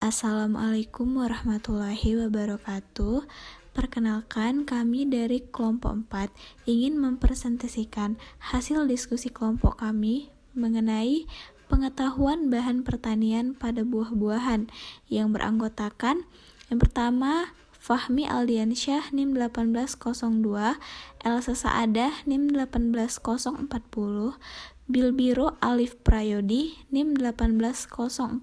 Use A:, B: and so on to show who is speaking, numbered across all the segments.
A: Assalamualaikum warahmatullahi wabarakatuh. Perkenalkan, kami dari kelompok 4 ingin mempresentasikan hasil diskusi kelompok kami mengenai pengetahuan bahan pertanian pada buah-buahan yang beranggotakan yang pertama Fahmi Aldiansyah NIM 1802, Elsa Saadah NIM 18040, Bilbiro Alif Prayodi NIM 18041,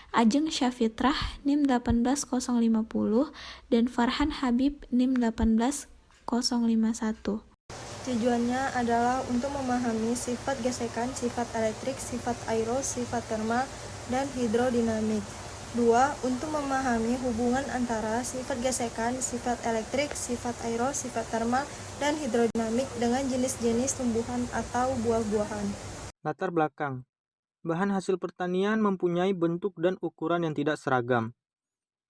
A: Ajeng Syafitrah NIM 18050, dan Farhan Habib NIM 18051.
B: Tujuannya adalah untuk memahami sifat gesekan, sifat elektrik, sifat aero, sifat termal, dan hidrodinamik. 2. Untuk memahami hubungan antara sifat gesekan, sifat elektrik, sifat aero, sifat termal, dan hidrodinamik dengan jenis-jenis tumbuhan atau buah-buahan.
C: Latar belakang. Bahan hasil pertanian mempunyai bentuk dan ukuran yang tidak seragam.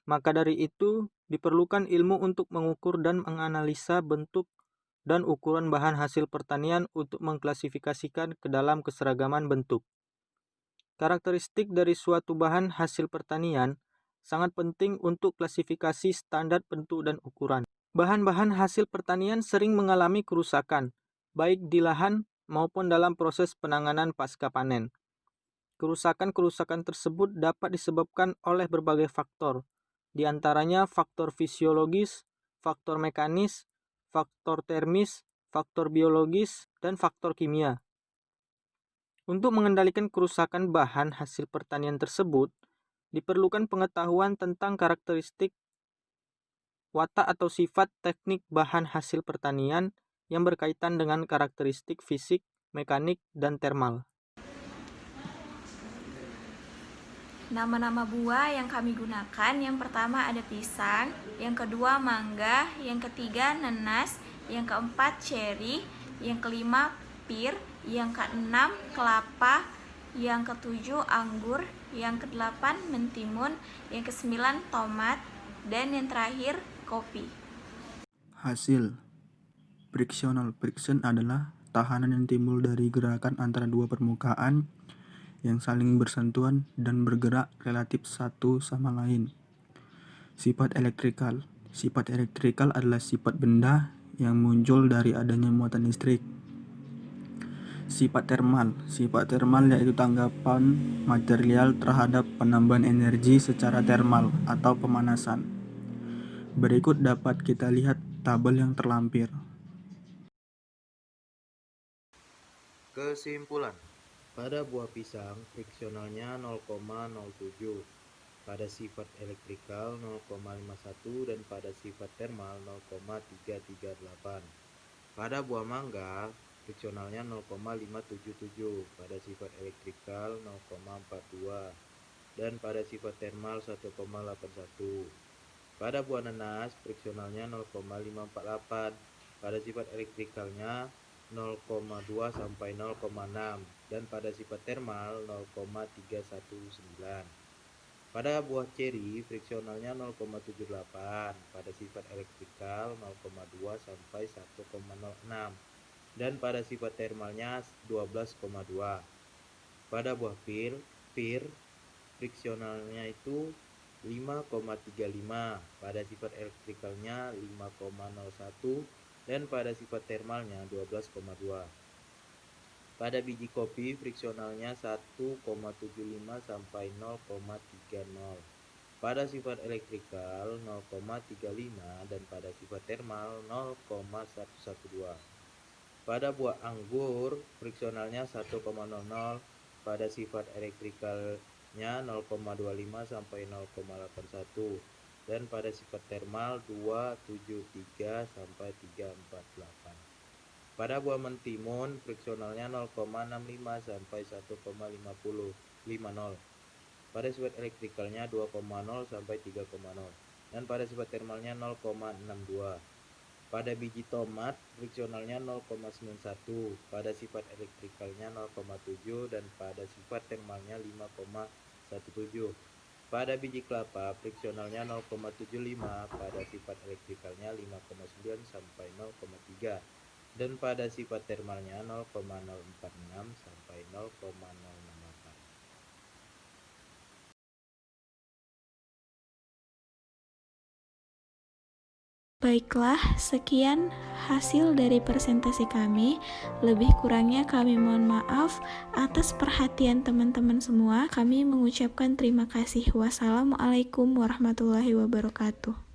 C: Maka dari itu, diperlukan ilmu untuk mengukur dan menganalisa bentuk dan ukuran bahan hasil pertanian untuk mengklasifikasikan ke dalam keseragaman bentuk. Karakteristik dari suatu bahan hasil pertanian sangat penting untuk klasifikasi standar bentuk dan ukuran. Bahan-bahan hasil pertanian sering mengalami kerusakan, baik di lahan maupun dalam proses penanganan pasca panen. Kerusakan-kerusakan tersebut dapat disebabkan oleh berbagai faktor, di antaranya faktor fisiologis, faktor mekanis, faktor termis, faktor biologis, dan faktor kimia. Untuk mengendalikan kerusakan bahan hasil pertanian tersebut, diperlukan pengetahuan tentang karakteristik, watak atau sifat teknik bahan hasil pertanian yang berkaitan dengan karakteristik fisik, mekanik, dan termal.
A: Nama-nama buah yang kami gunakan, yang pertama ada pisang, yang kedua mangga, yang ketiga nanas, yang keempat ceri, yang kelima pir, yang keenam kelapa, yang ketujuh anggur, yang kedelapan mentimun, yang kesembilan tomat, dan yang terakhir kopi.
D: Hasil frictional. Friction adalah tahanan yang timbul dari gerakan antara dua permukaan yang saling bersentuhan dan bergerak relatif satu sama lain. Sifat elektrikal. Sifat elektrikal adalah sifat benda yang muncul dari adanya muatan listrik. Sifat termal. Sifat termal yaitu tanggapan material terhadap penambahan energi secara termal atau pemanasan. Berikut dapat kita lihat tabel yang terlampir.
E: Kesimpulan. Pada buah pisang, friksionalnya 0,07, pada sifat elektrikal 0,51 dan pada sifat termal 0,338. Pada buah mangga, friksionalnya 0,577, pada sifat elektrikal 0,42 dan pada sifat termal 1,81. Pada buah nanas, friksionalnya 0,548, pada sifat elektrikalnya 0,2 sampai 0,6 dan pada sifat termal 0,319. Pada buah ceri, friksionalnya 0,78, pada sifat elektrikal 0,2 sampai 1,06 dan pada sifat termalnya 12,2. Pada buah pir, friksionalnya itu 5,35, pada sifat elektrikalnya 5,01 dan pada sifat termalnya 12,2. Pada biji kopi, friksionalnya 1,75 sampai 0,30. Pada sifat elektrikal 0,35 dan pada sifat termal 0,112. Pada buah anggur, friksionalnya 1,00, pada sifat elektrikalnya 0,25 sampai 0,81 dan pada sifat termal 273 sampai 348. Pada buah mentimun, friksionalnya 0,65 sampai 1,50. Pada sifat elektrikalnya 2,0 sampai 3,0 dan pada sifat termalnya 0,62. Pada biji tomat, friksionalnya 0,91, pada sifat elektrikalnya 0,7 dan pada sifat termalnya 5,17. Pada biji kelapa, friksionalnya 0,75, pada sifat elektrikalnya 5,9 sampai 0,3 dan pada sifat termalnya 0,046 sampai 0,068.
A: Baiklah, sekian hasil dari presentasi kami. Lebih kurangnya kami mohon maaf atas perhatian teman-teman semua. Kami mengucapkan terima kasih. Wassalamualaikum warahmatullahi wabarakatuh.